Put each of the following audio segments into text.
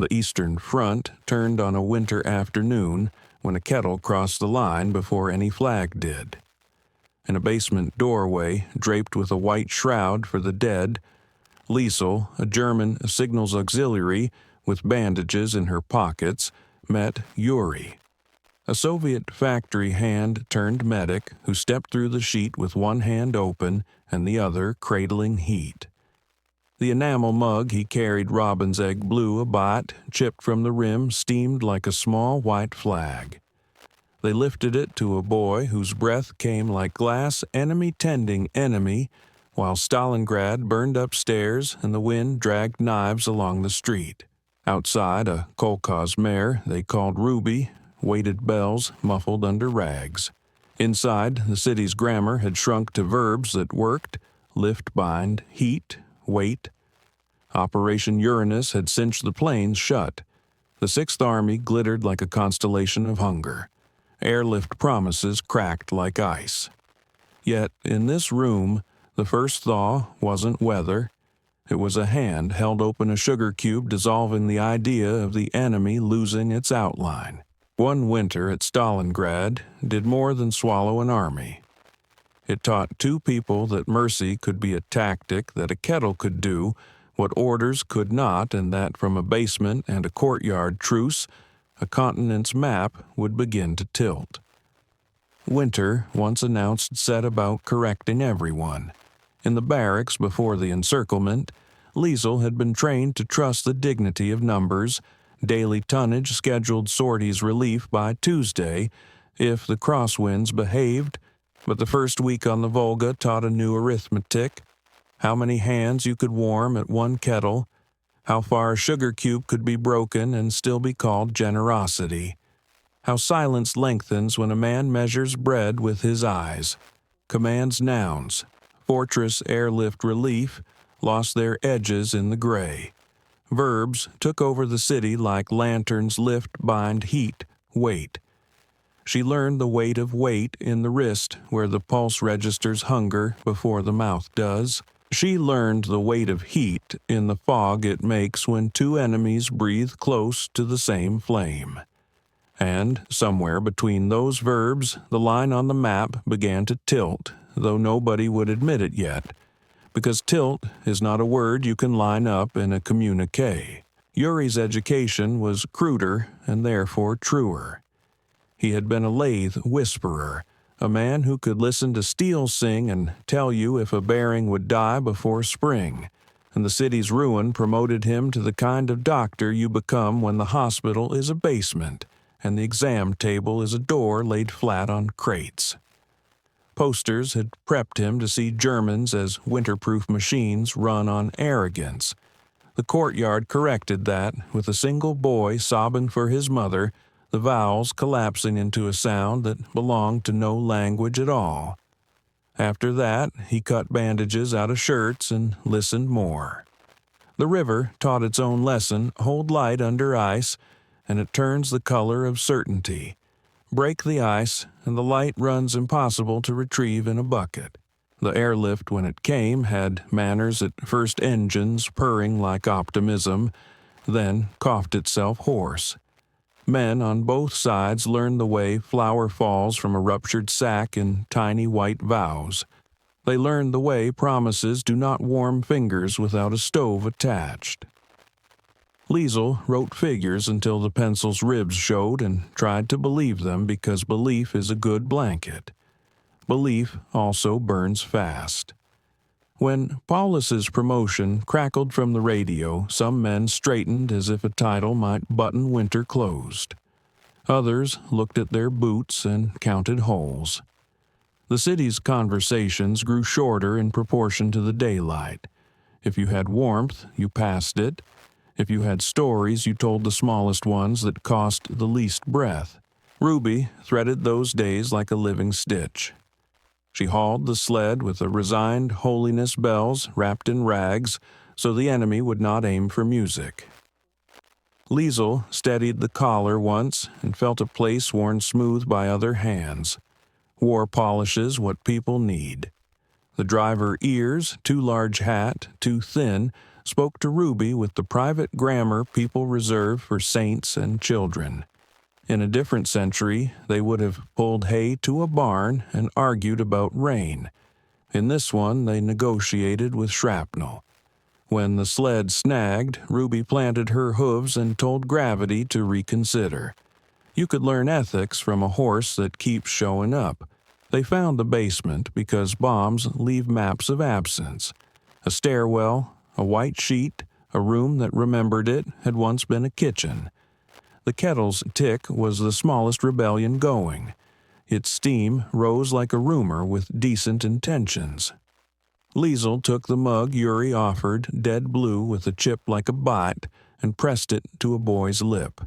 The Eastern Front turned on a winter afternoon when a kettle crossed the line before any flag did. In a basement doorway, draped with a white shroud for the dead, Liesel, a German signals auxiliary with bandages in her pockets, met Yuri, a Soviet factory hand-turned-medic who stepped through the sheet with one hand open and the other cradling heat. The enamel mug he carried robin's egg blue a bite, chipped from the rim, steamed like a small white flag. They lifted it to a boy whose breath came like glass enemy tending enemy, while Stalingrad burned upstairs and the wind dragged knives along the street. Outside, a kolkhoz mare they called Ruby waited bells muffled under rags. Inside, the city's grammar had shrunk to verbs that worked: lift, bind, heat, wait. Operation Uranus had cinched the plains shut. The Sixth Army glittered like a constellation of hunger. Airlift promises cracked like ice. Yet, in this room, the first thaw wasn't weather. It was a hand held open a sugar cube dissolving the idea of the enemy losing its outline. One winter at Stalingrad did more than swallow an army. It taught two people that mercy could be a tactic, that a kettle could do what orders could not, and that from a basement and a courtyard truce, a continent's map would begin to tilt. Winter, once announced, set about correcting everyone. In the barracks before the encirclement, Liesel had been trained to trust the dignity of numbers. Daily tonnage scheduled sorties relief by Tuesday if the crosswinds behaved, but the first week on the Volga taught a new arithmetic: how many hands you could warm at one kettle, how far a sugar cube could be broken and still be called generosity, how silence lengthens when a man measures bread with his eyes. Commands nouns, fortress, airlift, relief, lost their edges in the gray. Verbs took over the city like lanterns: lift, bind, heat, wait. She learned the weight of weight in the wrist where the pulse registers hunger before the mouth does. She learned the weight of heat in the fog it makes when two enemies breathe close to the same flame. And somewhere between those verbs, the line on the map began to tilt, though nobody would admit it yet, because tilt is not a word you can line up in a communique. Yuri's education was cruder and therefore truer. He had been a lathe whisperer, a man who could listen to steel sing and tell you if a bearing would die before spring, and the city's ruin promoted him to the kind of doctor you become when the hospital is a basement and the exam table is a door laid flat on crates. Posters had prepped him to see Germans as winterproof machines run on arrogance. The courtyard corrected that, with a single boy sobbing for his mother, the vowels collapsing into a sound that belonged to no language at all. After that, he cut bandages out of shirts and listened more. The river taught its own lesson: hold light under ice, and it turns the color of certainty. Break the ice, and the light runs impossible to retrieve in a bucket. The airlift, when it came, had manners at first: engines purring like optimism, then coughed itself hoarse. Men on both sides learned the way flour falls from a ruptured sack in tiny white vows. They learned the way promises do not warm fingers without a stove attached. Liesel wrote figures until the pencil's ribs showed and tried to believe them because belief is a good blanket. Belief also burns fast. When Paulus's promotion crackled from the radio, some men straightened as if a title might button winter closed. Others looked at their boots and counted holes. The city's conversations grew shorter in proportion to the daylight. If you had warmth, you passed it. If you had stories, you told the smallest ones that cost the least breath. Ruby threaded those days like a living stitch. She hauled the sled with a resigned holiness bells wrapped in rags so the enemy would not aim for music. Liesel steadied the collar once and felt a place worn smooth by other hands. War polishes what people need. The driver ears, too large hat, too thin, spoke to Ruby with the private grammar people reserve for saints and children. In a different century, they would have pulled hay to a barn and argued about rain. In this one, they negotiated with shrapnel. When the sled snagged, Ruby planted her hooves and told gravity to reconsider. You could learn ethics from a horse that keeps showing up. They found the basement because bombs leave maps of absence. A stairwell, a white sheet, a room that remembered it had once been a kitchen. The kettle's tick was the smallest rebellion going. Its steam rose like a rumor with decent intentions. Liesel took the mug Yuri offered, dead blue with a chip like a bite, and pressed it to a boy's lip.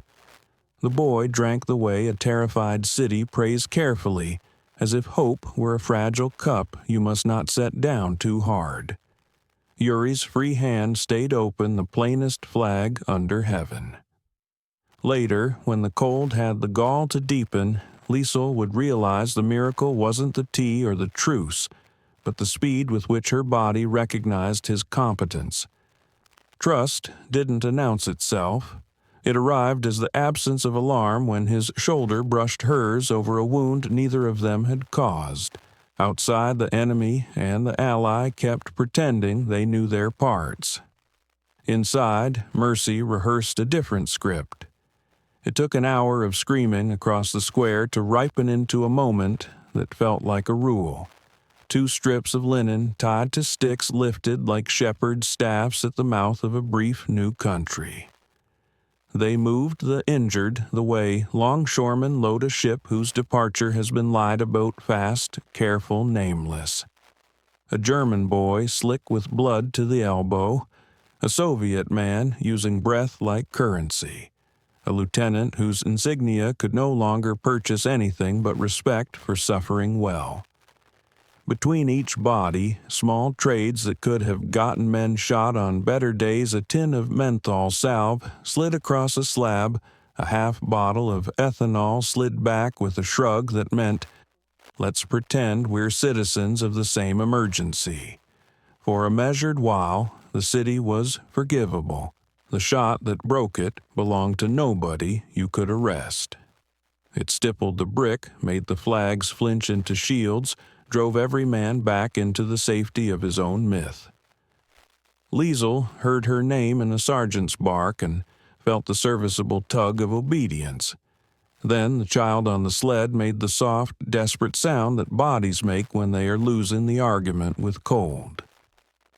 The boy drank the way a terrified city prays carefully, as if hope were a fragile cup you must not set down too hard. Yuri's free hand stayed open, the plainest flag under heaven. Later, when the cold had the gall to deepen, Liesel would realize the miracle wasn't the tea or the truce, but the speed with which her body recognized his competence. Trust didn't announce itself. It arrived as the absence of alarm when his shoulder brushed hers over a wound neither of them had caused. Outside, the enemy and the ally kept pretending they knew their parts. Inside, Mercy rehearsed a different script. It took an hour of screaming across the square to ripen into a moment that felt like a rule. 2 strips of linen tied to sticks lifted like shepherd's staffs at the mouth of a brief new country. They moved the injured the way longshoremen load a ship whose departure has been lied about fast, careful, nameless. A German boy slick with blood to the elbow, a Soviet man using breath like currency, a lieutenant whose insignia could no longer purchase anything but respect for suffering well. Between each body, small trades that could have gotten men shot on better days, a tin of menthol salve slid across a slab, a half bottle of ethanol slid back with a shrug that meant, let's pretend we're citizens of the same emergency. For a measured while, the city was forgivable. The shot that broke it belonged to nobody you could arrest. It stippled the brick, made the flags flinch into shields, drove every man back into the safety of his own myth. Liesel heard her name in a sergeant's bark and felt the serviceable tug of obedience. Then the child on the sled made the soft, desperate sound that bodies make when they are losing the argument with cold.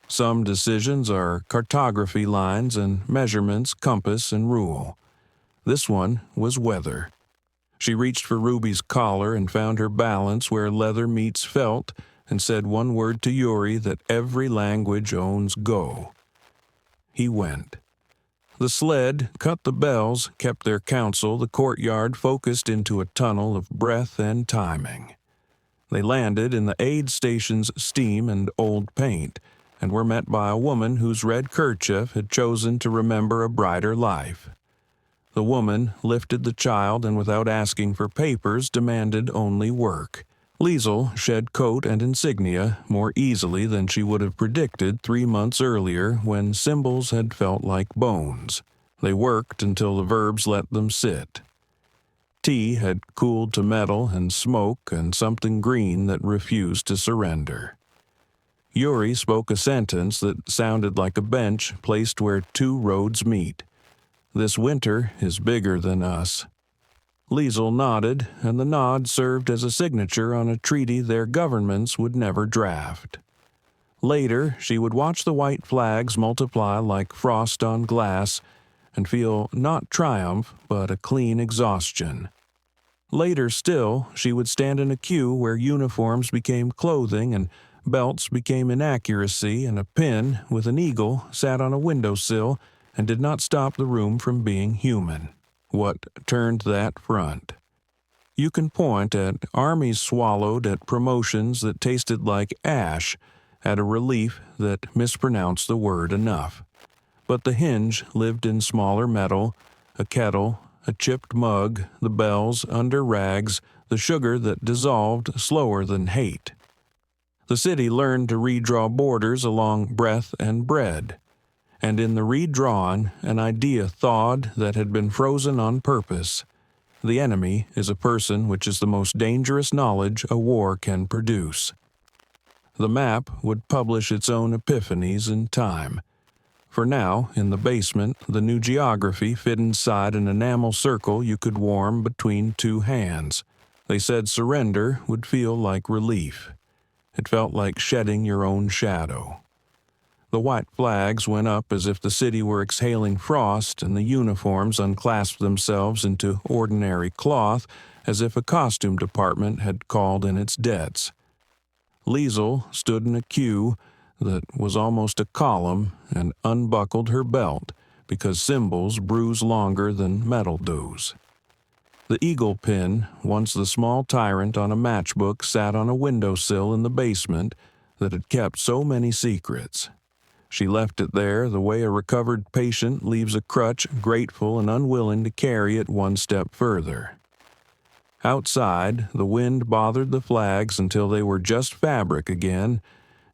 Some decisions are cartography lines and measurements, compass and rule. This one was weather. She reached for Ruby's collar and found her balance where leather meets felt and said one word to Yuri that every language owns: go. He went. The sled cut the bells, kept their counsel, the courtyard focused into a tunnel of breath and timing. They landed in the aid station's steam and old paint, and were met by a woman whose red kerchief had chosen to remember a brighter life. The woman lifted the child and without asking for papers demanded only work. Liesel shed coat and insignia more easily than she would have predicted 3 months earlier when symbols had felt like bones. They worked until the verbs let them sit. Tea had cooled to metal and smoke and something green that refused to surrender. Yuri spoke a sentence that sounded like a bench placed where 2 roads meet. This winter is bigger than us. Liesel nodded, and the nod served as a signature on a treaty their governments would never draft. Later, she would watch the white flags multiply like frost on glass and feel not triumph, but a clean exhaustion. Later still, she would stand in a queue where uniforms became clothing and belts became inaccuracy, and a pin with an eagle sat on a windowsill and did not stop the room from being human. What turned that front? You can point at armies swallowed, at promotions that tasted like ash, at a relief that mispronounced the word enough. But the hinge lived in smaller metal, a kettle, a chipped mug, the bells under rags, the sugar that dissolved slower than hate. The city learned to redraw borders along breath and bread. and in the redrawing an idea thawed that had been frozen on purpose. The enemy is a person which is the most dangerous knowledge a war can produce. The map would publish its own epiphanies in time. For now, in the basement, the new geography fit inside an enamel circle you could warm between two hands. They said surrender would feel like relief. It felt like shedding your own shadow. The white flags went up as if the city were exhaling frost, and the uniforms unclasped themselves into ordinary cloth as if a costume department had called in its debts. Liesel stood in a queue that was almost a column and unbuckled her belt because symbols bruise longer than metal does. The eagle pin, once the small tyrant on a matchbook, sat on a windowsill in the basement that had kept so many secrets. She left it there the way a recovered patient leaves a crutch, grateful and unwilling to carry it one step further. Outside, the wind bothered the flags until they were just fabric again,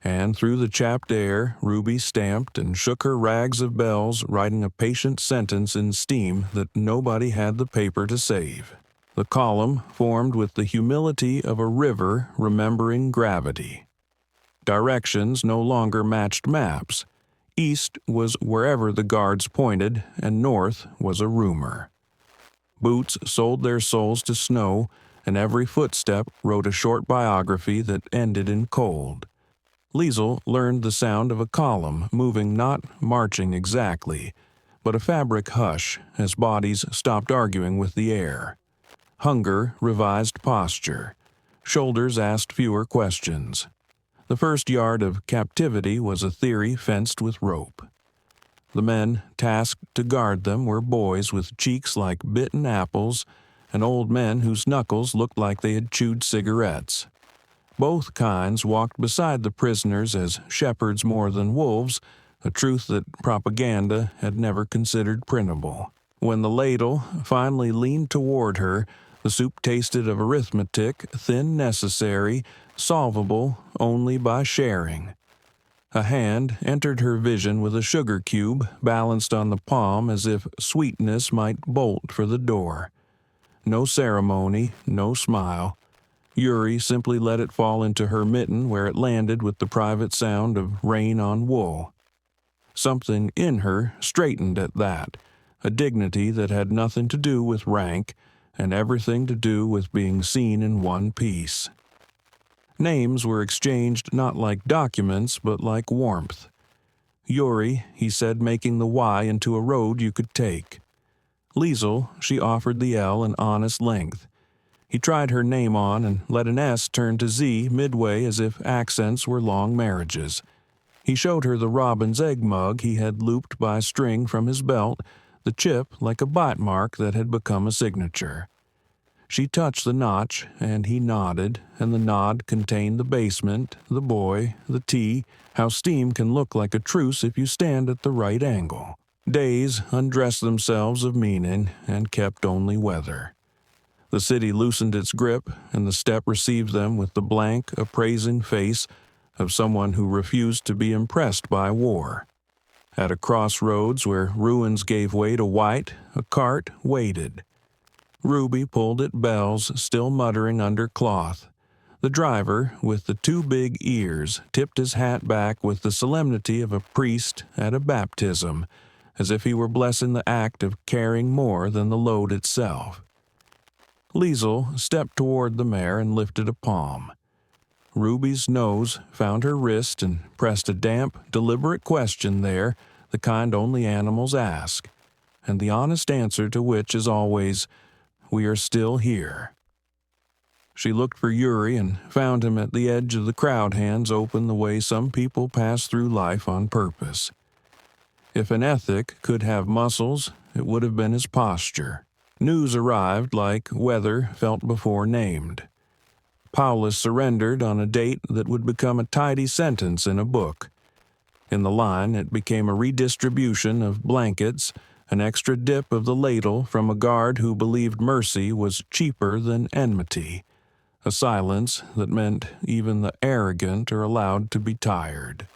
and through the chapped air, Ruby stamped and shook her rags of bells, writing a patient sentence in steam that nobody had the paper to save. The column formed with the humility of a river remembering gravity. Directions no longer matched maps. East was wherever the guards pointed, and north was a rumor. Boots sold their souls to snow, and every footstep wrote a short biography that ended in cold. Liesel learned the sound of a column moving, not marching exactly, but a fabric hush as bodies stopped arguing with the air. Hunger revised posture. Shoulders asked fewer questions. The first yard of Captivity was a theory fenced with rope. The men tasked to guard them were boys with cheeks like bitten apples and old men whose knuckles looked like they had chewed cigarettes. Both kinds walked beside the prisoners as shepherds more than wolves, a truth that propaganda had never considered printable. When the ladle finally leaned toward her, the soup tasted of arithmetic, thin necessary, solvable only by sharing. A hand entered her vision with a sugar cube balanced on the palm as if sweetness might bolt for the door. No ceremony, no smile. Yuri simply let it fall into her mitten where it landed with the private sound of rain on wool. Something in her straightened at that, a dignity that had nothing to do with rank and everything to do with being seen in one piece. Names were exchanged not like documents but like warmth. Yuri, he said, making the Y into a road you could take. Liesel, she offered the L an honest length. He tried her name on and let an S turn to Z midway as if accents were long marriages. He showed her the robin's egg mug he had looped by a string from his belt, the chip like a bite mark that had become a signature. She touched the notch, and he nodded, and the nod contained the basement, the boy, the tea, how steam can look like a truce if you stand at the right angle. Days undressed themselves of meaning and kept only weather. The city loosened its grip, and the steppe received them with the blank, appraising face of someone who refused to be impressed by war. At a crossroads where ruins gave way to white, a cart waited. Ruby pulled at bells, still muttering under cloth. The driver, with the two big ears, tipped his hat back with the solemnity of a priest at a baptism, as if he were blessing the act of carrying more than the load itself. Liesel stepped toward the mare and lifted a palm. Ruby's nose found her wrist and pressed a damp, deliberate question there, the kind only animals ask, and the honest answer to which is always, "We are still here." She looked for Yuri and found him at the edge of the crowd, hands open the way some people pass through life on purpose. If an ethic could have muscles, it would have been his posture. News arrived like weather felt before named. Paulus surrendered on a date that would become a tidy sentence in a book. In the line, it became a redistribution of blankets, an extra dip of the ladle from a guard who believed mercy was cheaper than enmity, a silence that meant even the arrogant are allowed to be tired.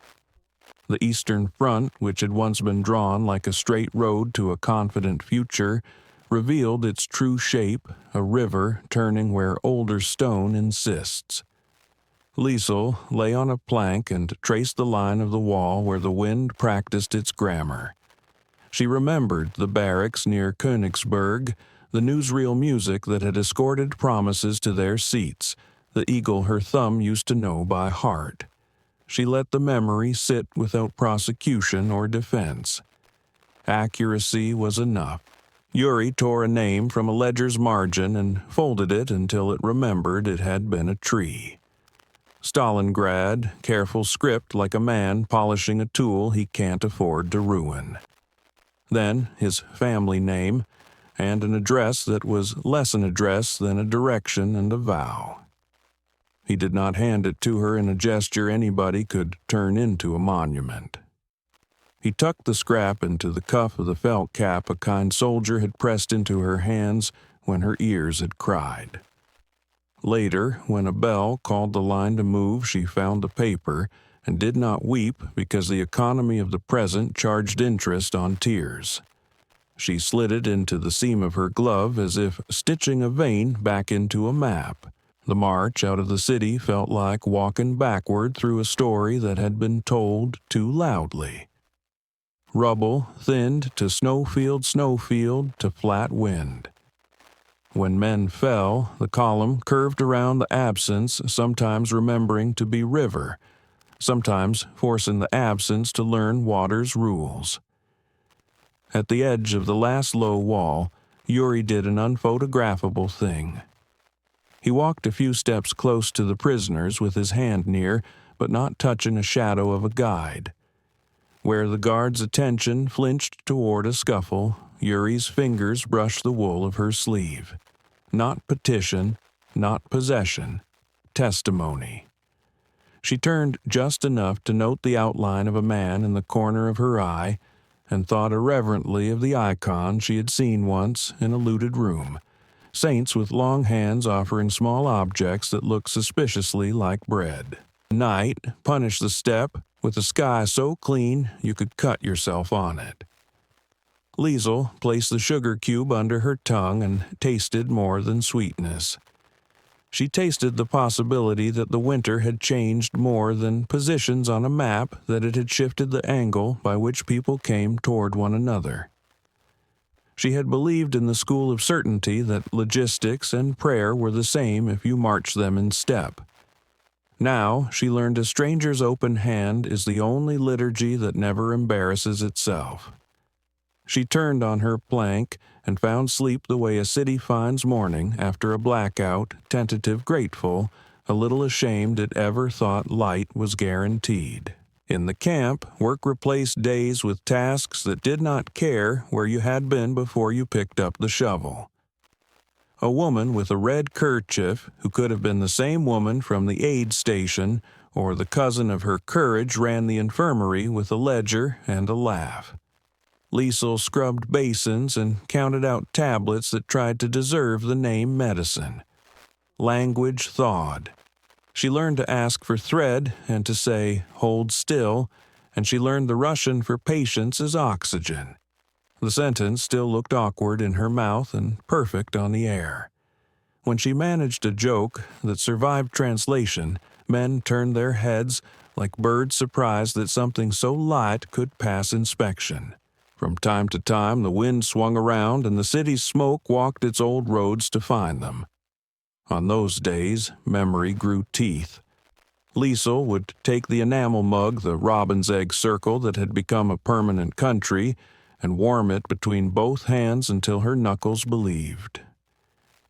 The Eastern Front, which had once been drawn like a straight road to a confident future, revealed its true shape, a river turning where older stone insists. Liesel lay on a plank and traced the line of the wall where the wind practiced its grammar. She remembered the barracks near Königsberg, the newsreel music that had escorted promises to their seats, the eagle her thumb used to know by heart. She let the memory sit without prosecution or defense. Accuracy was enough. Yuri tore a name from a ledger's margin and folded it until it remembered it had been a tree. Stalingrad, careful script like a man polishing a tool he can't afford to ruin. Then his family name, and an address that was less an address than a direction and a vow. He did not hand it to her in a gesture anybody could turn into a monument. He tucked the scrap into the cuff of the felt cap a kind soldier had pressed into her hands when her ears had cried. Later, when a bell called the line to move, she found the paper and did not weep because the economy of the present charged interest on tears. She slid it into the seam of her glove as if stitching a vein back into a map. The march out of the city felt like walking backward through a story that had been told too loudly. Rubble thinned to snowfield to flat wind. When men fell, the column curved around the absence, sometimes remembering to be river, sometimes forcing the absence to learn water's rules. At the edge of the last low wall, Yuri did an unphotographable thing. He walked a few steps close to the prisoners with his hand near, but not touching a shadow of a guide. Where the guard's attention flinched toward a scuffle, Yuri's fingers brushed the wool of her sleeve. Not petition, not possession, testimony. She turned just enough to note the outline of a man in the corner of her eye and thought irreverently of the icon she had seen once in a looted room. Saints with long hands offering small objects that looked suspiciously like bread. Night punished the steppe with a sky so clean you could cut yourself on it. Liesel placed the sugar cube under her tongue and tasted more than sweetness. She tasted the possibility that the winter had changed more than positions on a map, that it had shifted the angle by which people came toward one another. She had believed in the school of certainty that logistics and prayer were the same if you marched them in step. Now she learned a stranger's open hand is the only liturgy that never embarrasses itself. She turned on her plank and found sleep the way a city finds morning after a blackout, tentative, grateful, a little ashamed it ever thought light was guaranteed. In the camp, work replaced days with tasks that did not care where you had been before you picked up the shovel. A woman with a red kerchief, who could have been the same woman from the aid station or the cousin of her courage, ran the infirmary with a ledger and a laugh. Liesel scrubbed basins and counted out tablets that tried to deserve the name medicine. Language thawed. She learned to ask for thread and to say, "Hold still," and she learned the Russian for patience is oxygen. The sentence still looked awkward in her mouth and perfect on the air. When she managed a joke that survived translation, men turned their heads like birds surprised that something so light could pass inspection. From time to time, the wind swung around and the city's smoke walked its old roads to find them. On those days, memory grew teeth. Liesel would take the enamel mug, the robin's egg circle that had become a permanent country, and warm it between both hands until her knuckles believed.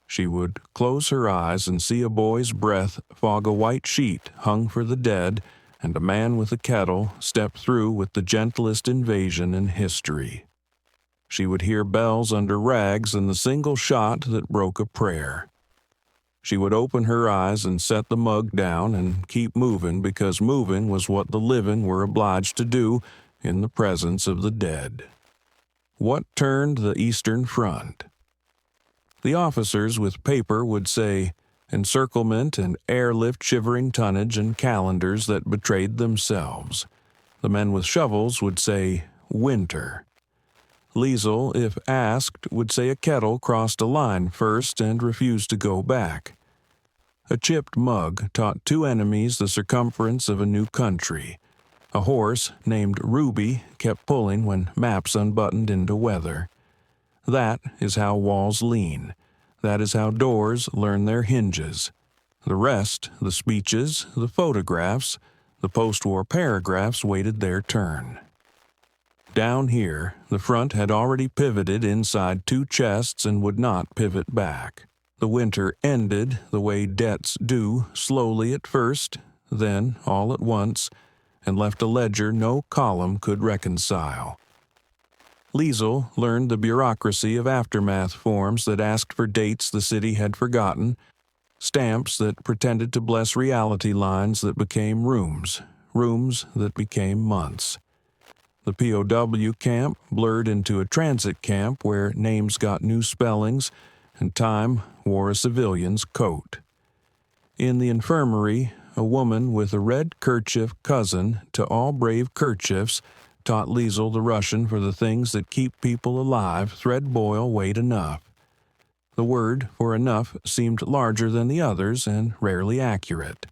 She would close her eyes and see a boy's breath fog a white sheet hung for the dead, and a man with a kettle step through with the gentlest invasion in history. She would hear bells under rags and the single shot that broke a prayer. She would open her eyes and set the mug down and keep moving because moving was what the living were obliged to do in the presence of the dead. What turned the Eastern Front? The officers with paper would say, encirclement and airlift shivering tonnage and calendars that betrayed themselves. The men with shovels would say winter. Liesel, if asked, would say a kettle crossed a line first and refused to go back. A chipped mug taught two enemies the circumference of a new country. A horse named Ruby kept pulling when maps unbuttoned into weather. That is how walls lean. That is how doors learn their hinges. The rest, the speeches, the photographs, the post-war paragraphs waited their turn. Down here, the front had already pivoted inside two chests and would not pivot back. The winter ended the way debts do, slowly at first, then all at once, and left a ledger no column could reconcile. Liesel learned the bureaucracy of aftermath forms that asked for dates the city had forgotten, stamps that pretended to bless reality lines that became rooms, rooms that became months. The POW camp blurred into a transit camp where names got new spellings and time wore a civilian's coat. In the infirmary, a woman with a red kerchief cousin to all brave kerchiefs taught Liesel the Russian for the things that keep people alive thread boil weight enough. The word for enough seemed larger than the others and rarely accurate.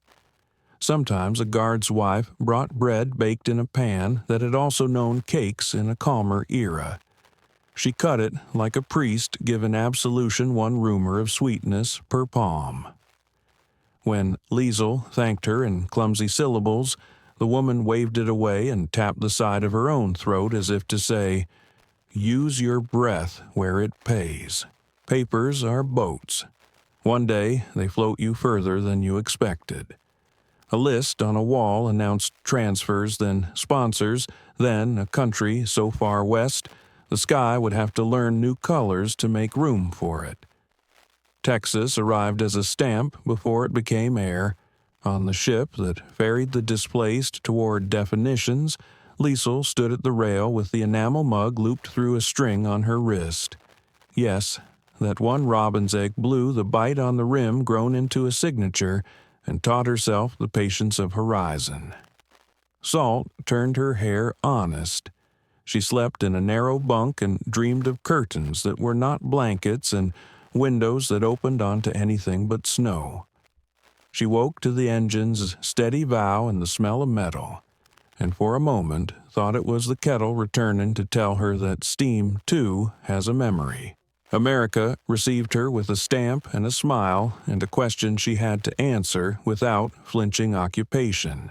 Sometimes a guard's wife brought bread baked in a pan that had also known cakes in a calmer era. She cut it like a priest given absolution one rumor of sweetness per palm. When Liesel thanked her in clumsy syllables, the woman waved it away and tapped the side of her own throat as if to say, "Use your breath where it pays. Papers are boats. One day they float you further than you expected." A list on a wall announced transfers, then sponsors, then a country so far west the sky would have to learn new colors to make room for it. Texas arrived as a stamp before it became air. On the ship that ferried the displaced toward definitions, Liesel stood at the rail with the enamel mug looped through a string on her wrist. Yes, that one robin's egg blew the bite on the rim grown into a signature and taught herself the patience of horizon. Salt turned her hair honest. She slept in a narrow bunk and dreamed of curtains that were not blankets and windows that opened onto anything but snow. She woke to the engine's steady vow and the smell of metal, and for a moment thought it was the kettle returning to tell her that steam, too, has a memory. America received her with a stamp and a smile and a question she had to answer without flinching occupation.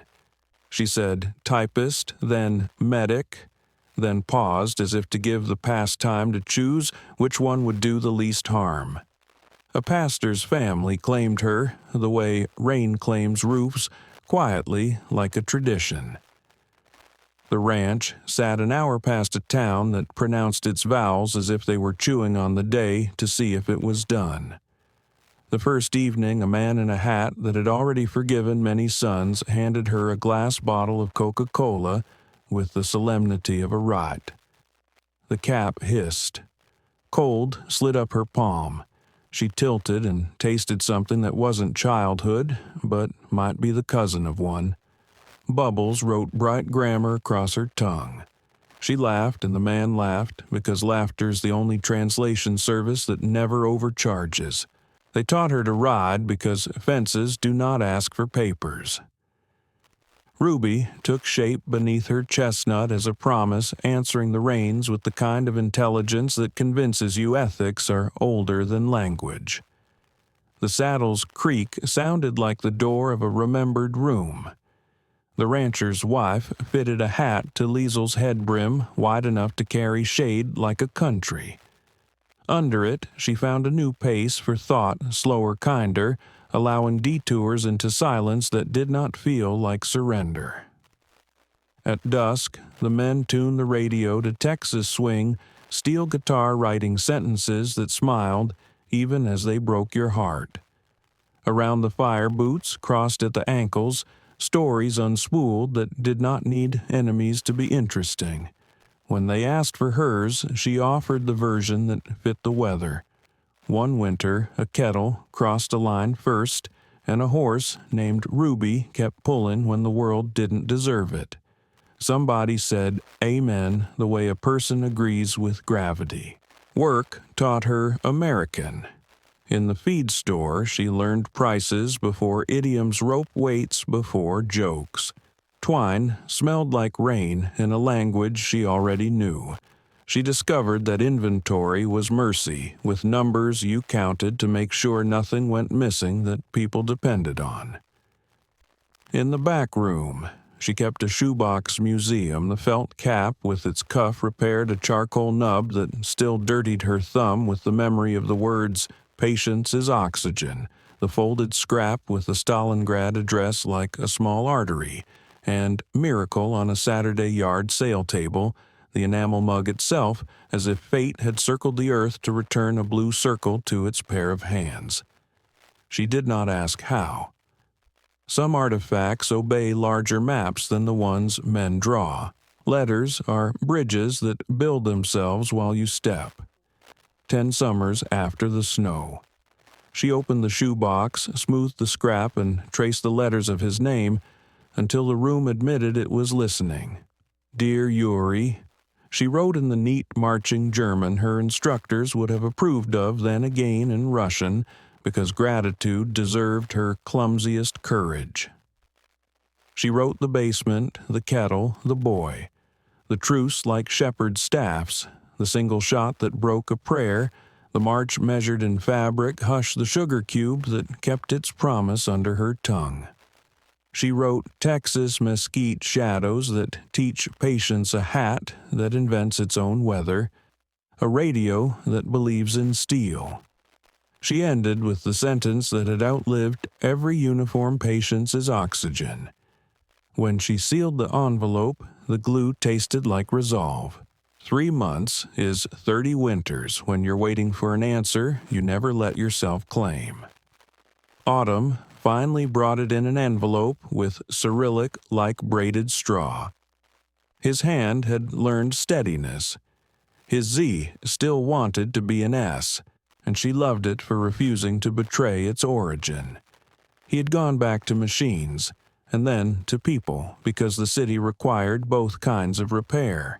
She said typist, then medic, then paused as if to give the past time to choose which one would do the least harm. A pastor's family claimed her, the way rain claims roofs, quietly like a tradition. The ranch sat an hour past a town that pronounced its vowels as if they were chewing on the day to see if it was done. The first evening, a man in a hat that had already forgiven many sons handed her a glass bottle of Coca-Cola with the solemnity of a rite. The cap hissed. Cold slid up her palm. She tilted and tasted something that wasn't childhood, but might be the cousin of one. Bubbles wrote bright grammar across her tongue. She laughed and the man laughed because laughter's the only translation service that never overcharges. They taught her to ride because fences do not ask for papers. Ruby took shape beneath her chestnut as a promise, answering the reins with the kind of intelligence that convinces you ethics are older than language. The saddle's creak sounded like the door of a remembered room. The rancher's wife fitted a hat to Liesel's head brim wide enough to carry shade like a country. Under it, she found a new pace for thought, slower, kinder, allowing detours into silence that did not feel like surrender. At dusk, the men tuned the radio to Texas swing, steel guitar writing sentences that smiled even as they broke your heart. Around the fire, boots crossed at the ankles, stories unspooled that did not need enemies to be interesting. When they asked for hers, she offered the version that fit the weather. One winter, a kettle crossed a line first, and a horse named Ruby kept pulling when the world didn't deserve it. Somebody said amen the way a person agrees with gravity. Work taught her American. In the feed store, she learned prices before idioms, rope weights before jokes. Twine smelled like rain in a language she already knew. She discovered that inventory was mercy, with numbers you counted to make sure nothing went missing that people depended on. In the back room, she kept a shoebox museum, the felt cap with its cuff repaired a charcoal nub that still dirtied her thumb with the memory of the words, "Patience is oxygen," the folded scrap with the Stalingrad address like a small artery, and "Miracle" on a Saturday yard sale table, the enamel mug itself as if fate had circled the earth to return a blue circle to its pair of hands. She did not ask how. Some artifacts obey larger maps than the ones men draw. Letters are bridges that build themselves while you step. 10 summers after the snow. She opened the shoebox, smoothed the scrap, and traced the letters of his name until the room admitted it was listening. "Dear Yuri," she wrote in the neat marching German her instructors would have approved of then again in Russian, because gratitude deserved her clumsiest courage. She wrote the basement, the kettle, the boy, the truce like shepherd's staffs, the single shot that broke a prayer, the march measured in fabric hushed the sugar cube that kept its promise under her tongue. She wrote Texas mesquite shadows that teach patience, a hat that invents its own weather, a radio that believes in steel. She ended with the sentence that had outlived every uniform: "Patience is oxygen." When she sealed the envelope, the glue tasted like resolve. 3 months is 30 winters when you're waiting for an answer you never let yourself claim. Autumn finally brought it in an envelope with Cyrillic like braided straw. His hand had learned steadiness. His Z still wanted to be an S, and she loved it for refusing to betray its origin. He had gone back to machines, and then to people, because the city required both kinds of repair.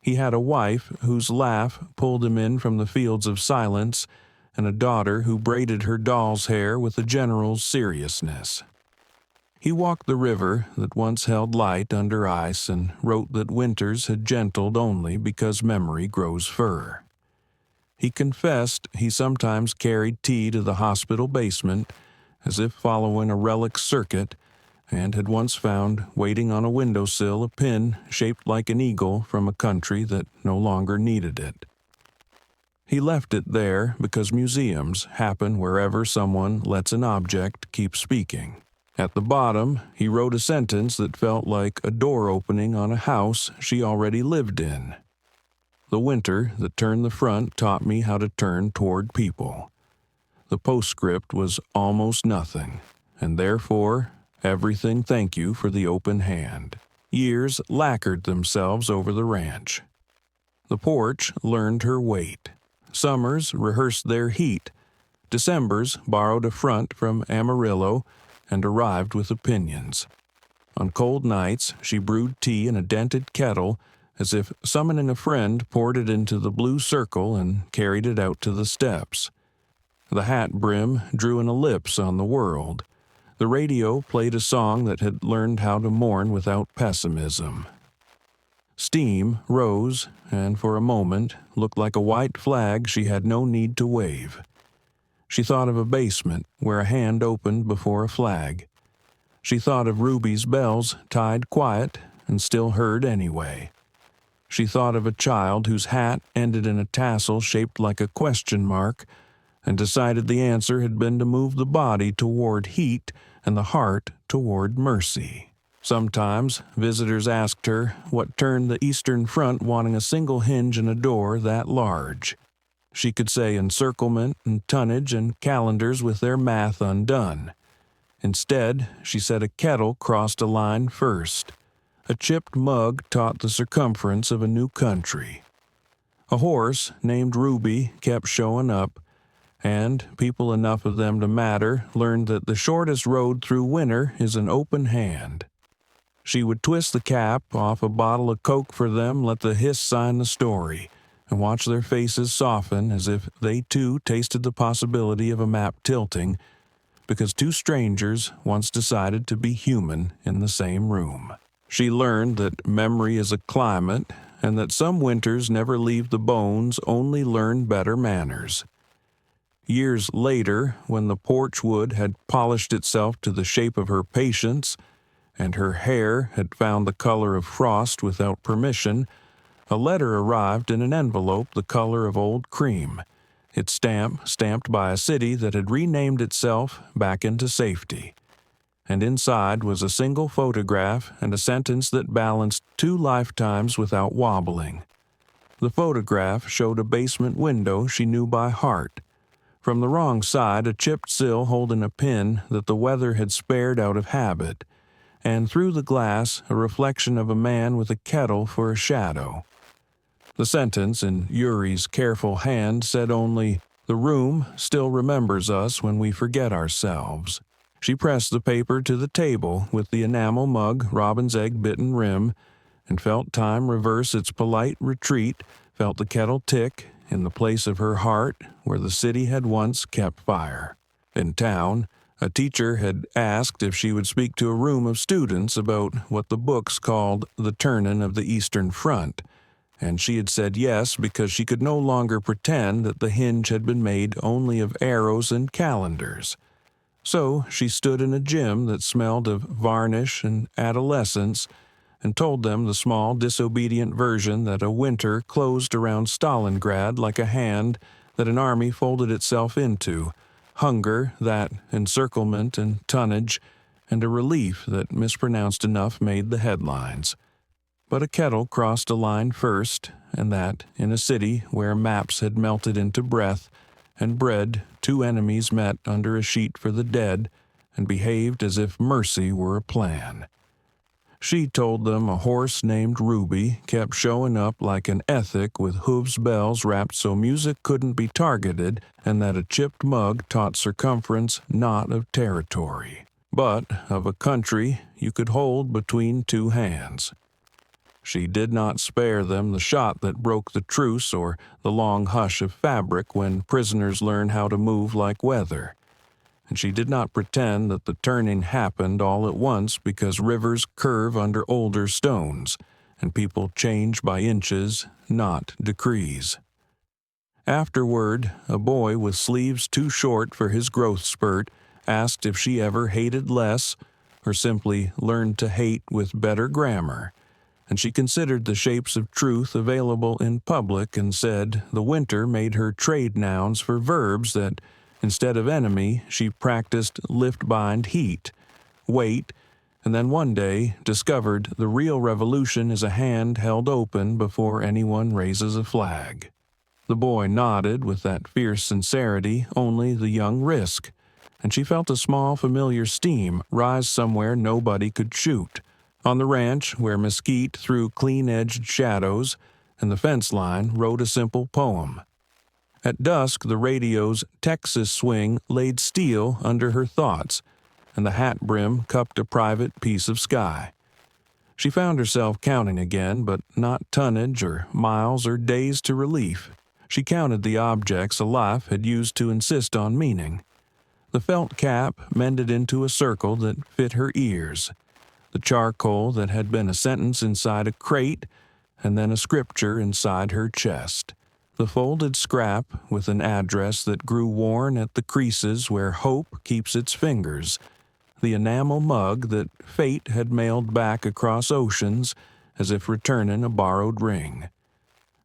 He had a wife whose laugh pulled him in from the fields of silence, and a daughter who braided her doll's hair with a general's seriousness. He walked the river that once held light under ice and wrote that winters had gentled only because memory grows fur. He confessed he sometimes carried tea to the hospital basement, as if following a relic circuit, and had once found waiting on a windowsill a pin shaped like an eagle from a country that no longer needed it. He left it there because museums happen wherever someone lets an object keep speaking. At the bottom, he wrote a sentence that felt like a door opening on a house she already lived in. "The winter that turned the front taught me how to turn toward people." The postscript was almost nothing, and therefore, everything thank you for the open hand. Years lacquered themselves over the ranch. The porch learned her weight. Summers rehearsed their heat. Decembers borrowed a front from Amarillo and arrived with opinions. On cold nights, she brewed tea in a dented kettle, as if summoning a friend poured it into the blue circle and carried it out to the steps. The hat brim drew an ellipse on the world. The radio played a song that had learned how to mourn without pessimism. Steam rose, and for a moment looked like a white flag she had no need to wave. She thought of a basement where a hand opened before a flag. She thought of Ruby's bells tied quiet and still heard anyway. She thought of a child whose hat ended in a tassel shaped like a question mark, and decided the answer had been to move the body toward heat and the heart toward mercy. Sometimes visitors asked her what turned the Eastern Front wanting a single hinge and a door that large. She could say encirclement and tonnage and calendars with their math undone. Instead, she said a kettle crossed a line first. A chipped mug taught the circumference of a new country. A horse named Ruby kept showing up, and people enough of them to matter learned that the shortest road through winter is an open hand. She would twist the cap off a bottle of Coke for them, let the hiss sign the story, and watch their faces soften as if they too tasted the possibility of a map tilting, because two strangers once decided to be human in the same room. She learned that memory is a climate, and that some winters never leave the bones, only learn better manners. Years later, when the porch wood had polished itself to the shape of her patience, and her hair had found the color of frost without permission, a letter arrived in an envelope the color of old cream, its stamp stamped by a city that had renamed itself back into safety. And inside was a single photograph and a sentence that balanced 2 lifetimes without wobbling. The photograph showed a basement window she knew by heart. From the wrong side, a chipped sill holding a pin that the weather had spared out of habit, and through the glass a reflection of a man with a kettle for a shadow. The sentence in Yuri's careful hand said only, "The room still remembers us when we forget ourselves." She pressed the paper to the table with the enamel mug robin's egg bitten rim, and felt time reverse its polite retreat, felt the kettle tick in the place of her heart where the city had once kept fire. In town, a teacher had asked if she would speak to a room of students about what the books called the turnin' of the Eastern Front, and she had said yes because she could no longer pretend that the hinge had been made only of arrows and calendars. So she stood in a gym that smelled of varnish and adolescence and told them the small, disobedient version that a winter closed around Stalingrad like a hand that an army folded itself into, hunger, that encirclement and tonnage, and a relief that mispronounced enough made the headlines. But a kettle crossed a line first, and that, in a city where maps had melted into breath, and bread, 2 enemies met under a sheet for the dead, and behaved as if mercy were a plan. She told them a horse named Ruby kept showing up like an ethic with hooves bells wrapped so music couldn't be targeted, and that a chipped mug taught circumference not of territory, but of a country you could hold between 2 hands. She did not spare them the shot that broke the truce or the long hush of fabric when prisoners learn how to move like weather. And she did not pretend that the turning happened all at once because rivers curve under older stones, and people change by inches, not decrees. Afterward, a boy with sleeves too short for his growth spurt asked if she ever hated less, or simply learned to hate with better grammar. And she considered the shapes of truth available in public and said the winter made her trade nouns for verbs that, instead of enemy, she practiced lift-bind heat, wait, and then one day discovered the real revolution is a hand held open before anyone raises a flag. The boy nodded with that fierce sincerity only the young risk, and she felt a small familiar steam rise somewhere nobody could shoot. On the ranch, where mesquite threw clean-edged shadows, and the fence line wrote a simple poem. At dusk, the radio's Texas swing laid steel under her thoughts, and the hat brim cupped a private piece of sky. She found herself counting again, but not tonnage or miles or days to relief. She counted the objects a life had used to insist on meaning. The felt cap mended into a circle that fit her ears, the charcoal that had been a sentence inside a crate, and then a scripture inside her chest, the folded scrap with an address that grew worn at the creases where hope keeps its fingers, the enamel mug that fate had mailed back across oceans as if returning a borrowed ring.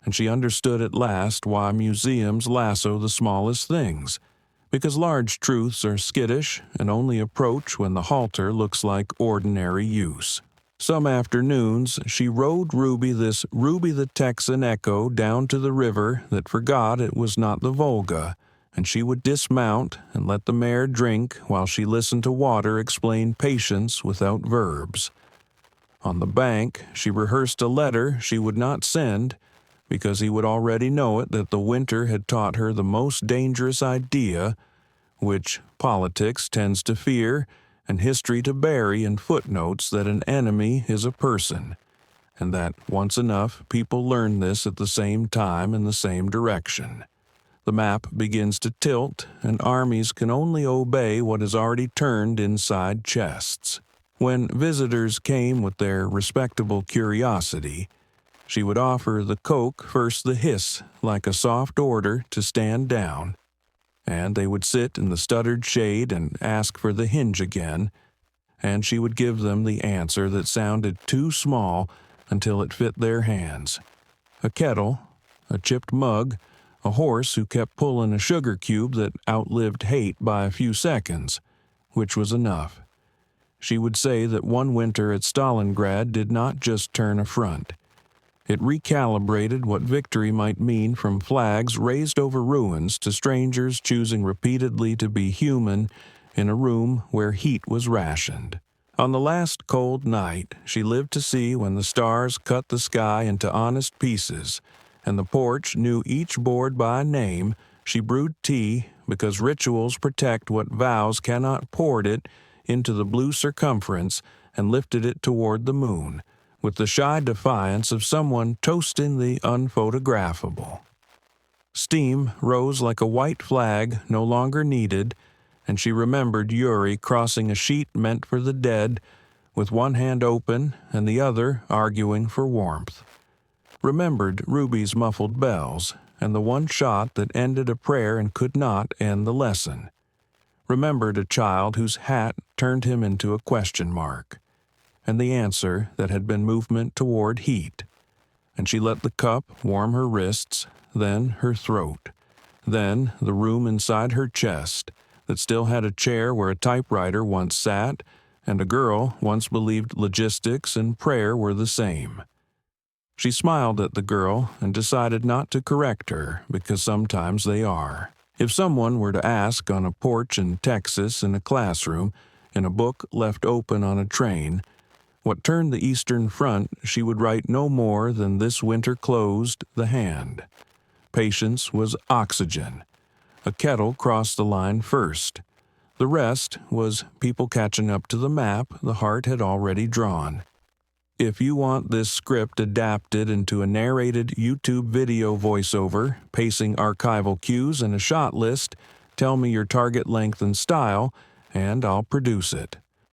And she understood at last why museums lasso the smallest things, because large truths are skittish and only approach when the halter looks like ordinary use. Some afternoons she rode Ruby the Texan echo down to the river that forgot it was not the Volga, and she would dismount and let the mare drink while she listened to water explain patience without verbs. On the bank she rehearsed a letter she would not send, because he would already know it that the winter had taught her the most dangerous idea, which politics tends to fear, and history to bury in footnotes that an enemy is a person, and that once enough people learn this at the same time in the same direction. The map begins to tilt, and armies can only obey what is already turned inside chests. When visitors came with their respectable curiosity, she would offer the coke first the hiss, like a soft order to stand down, and they would sit in the stuttered shade and ask for the hinge again, and she would give them the answer that sounded too small until it fit their hands. A kettle, a chipped mug, a horse who kept pulling a sugar cube that outlived hate by a few seconds, which was enough. She would say that one winter at Stalingrad did not just turn a front. It recalibrated what victory might mean from flags raised over ruins to strangers choosing repeatedly to be human in a room where heat was rationed. On the last cold night, she lived to see when the stars cut the sky into honest pieces, and the porch knew each board by name. She brewed tea because rituals protect what vows cannot, poured it into the blue circumference and lifted it toward the moon, with the shy defiance of someone toasting the unphotographable. Steam rose like a white flag no longer needed, and she remembered Yuri crossing a sheet meant for the dead, with one hand open and the other arguing for warmth. Remembered Ruby's muffled bells, and the one shot that ended a prayer and could not end the lesson. Remembered a child whose hat turned him into a question mark, and the answer that had been movement toward heat. And she let the cup warm her wrists, then her throat, then the room inside her chest that still had a chair where a typewriter once sat, and a girl once believed logistics and prayer were the same. She smiled at the girl and decided not to correct her, because sometimes they are. If someone were to ask on a porch in Texas, in a classroom, in a book left open on a train, what turned the Eastern Front, she would write no more than this winter closed the hand. Patience was oxygen. A kettle crossed the line first. The rest was people catching up to the map the heart had already drawn. If you want this script adapted into a narrated YouTube video voiceover, pacing archival cues and a shot list, tell me your target length and style, and I'll produce it.